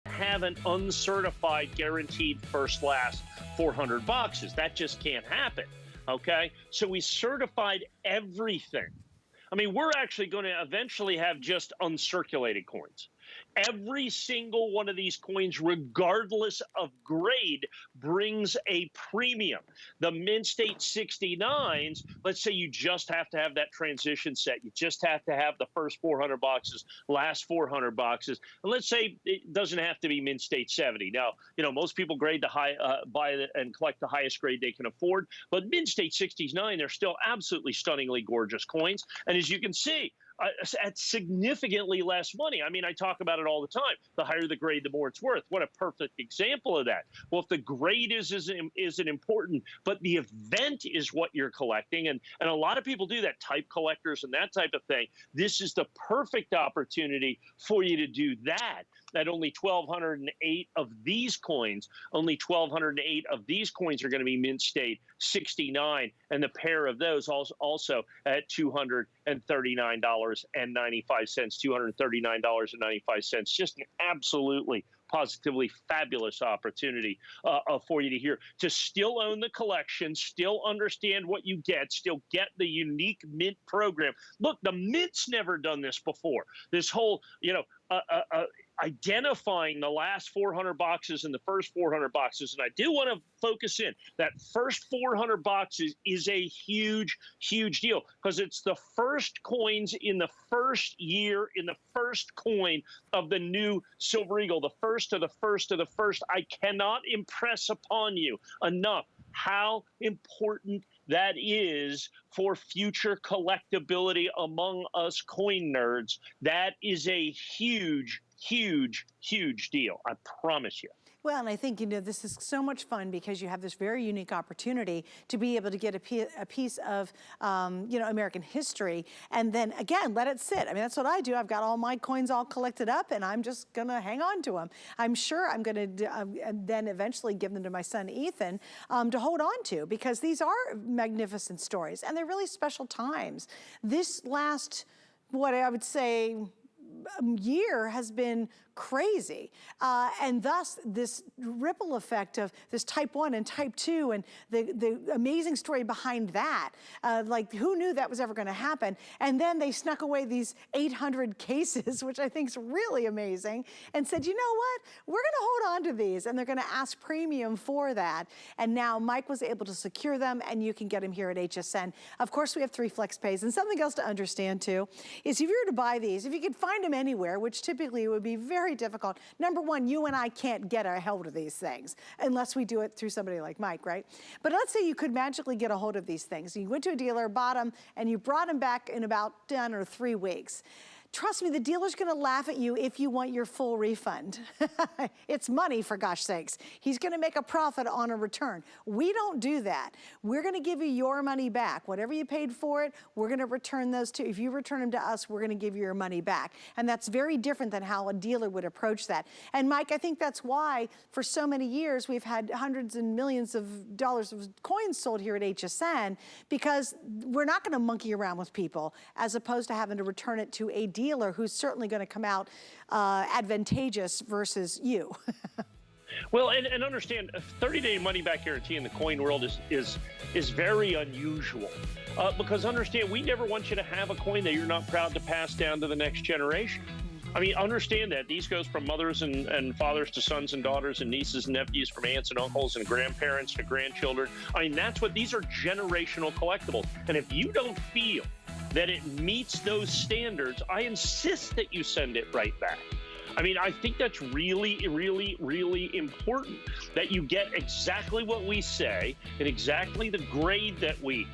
have an uncertified guaranteed first last 400 boxes. That just can't happen. Okay. So we certified everything. I mean, we're actually going to eventually have just uncirculated coins. Every single one of these coins, regardless of grade, brings a premium. The Mint State 69s, let's say you just have to have that transition set. You just have to have the first 400 boxes, last 400 boxes. And let's say it doesn't have to be Mint State 70. Now, most people grade the high, buy and collect the highest grade they can afford. But Mint State 69, they're still absolutely stunningly gorgeous coins. And as you can see, at significantly less money. I mean, I talk about it all the time. The higher the grade, the more it's worth. What a perfect example of that. Well, if the grade isn't important, but the event is what you're collecting, and a lot of people do that, type collectors and that type of thing, this is the perfect opportunity for you to do that. At only 1,208 of these coins, only 1,208 of these coins are going to be Mint State 69, and the pair of those also at $239.95, $239.95. Just an absolutely, positively fabulous opportunity for you to still own the collection, still understand what you get, still get the unique Mint program. Look, the Mint's never done this before. This whole, identifying the last 400 boxes and the first 400 boxes. And I do want to focus in. That first 400 boxes is a huge, huge deal because it's the first coins in the first year, in the first coin of the new Silver Eagle, the first of the first of the first. I cannot impress upon you enough how important that is for future collectability among us coin nerds. That is a huge, huge, huge deal. I promise you. Well, and I think, this is so much fun because you have this very unique opportunity to be able to get a piece of, American history and then, again, let it sit. I mean, that's what I do. I've got all my coins all collected up and I'm just going to hang on to them. I'm sure I'm going to then eventually give them to my son, Ethan, to hold on to because these are magnificent stories and they're really special times. This last, what I would say, year has been crazy. And thus this ripple effect of this type 1 and type 2 and the amazing story behind that. Like who knew that was ever going to happen? And then they snuck away these 800 cases, which I think is really amazing, and said, you know what? We're going to hold on to these and they're going to ask premium for that. And now Mike was able to secure them and you can get them here at HSN. Of course, we have 3 flex pays. And something else to understand too is if you were to buy these, if you could find them anywhere, which typically would be very difficult. Number one, you and I can't get a hold of these things unless we do it through somebody like Mike, right? But let's say you could magically get a hold of these things. You went to a dealer, bought them, and you brought them back in about 10 or 3 weeks. Trust me, the dealer's gonna laugh at you if you want your full refund. It's money, for gosh sakes. He's gonna make a profit on a return. We don't do that. We're gonna give you your money back. Whatever you paid for it, we're gonna return those to, if you return them to us, we're gonna give you your money back. And that's very different than how a dealer would approach that. And Mike, I think that's why for so many years we've had hundreds and millions of dollars of coins sold here at HSN, because we're not gonna monkey around with people as opposed to having to return it to a dealer who's certainly going to come out advantageous versus you. Well, and understand, a 30-day money-back guarantee in the coin world is very unusual. Because understand, we never want you to have a coin that you're not proud to pass down to the next generation. I mean, understand that these goes from mothers and fathers to sons and daughters and nieces and nephews, from aunts and uncles and grandparents to grandchildren. I mean, that's what, these are generational collectibles. And if you don't feel that it meets those standards, I insist that you send it right back. I mean, I think that's really, really, really important, that you get exactly what we say and exactly the grade that we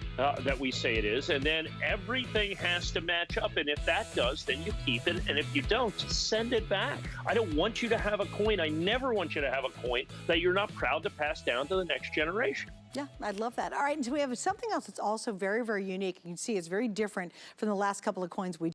say it is, and then everything has to match up. And if that does, then you keep it, and if you don't, just send it back. I don't want you to have a coin. I never want you to have a coin that you're not proud to pass down to the next generation. Yeah, I'd love that. All right, and so we have something else that's also very, very unique. You can see it's very different from the last couple of coins we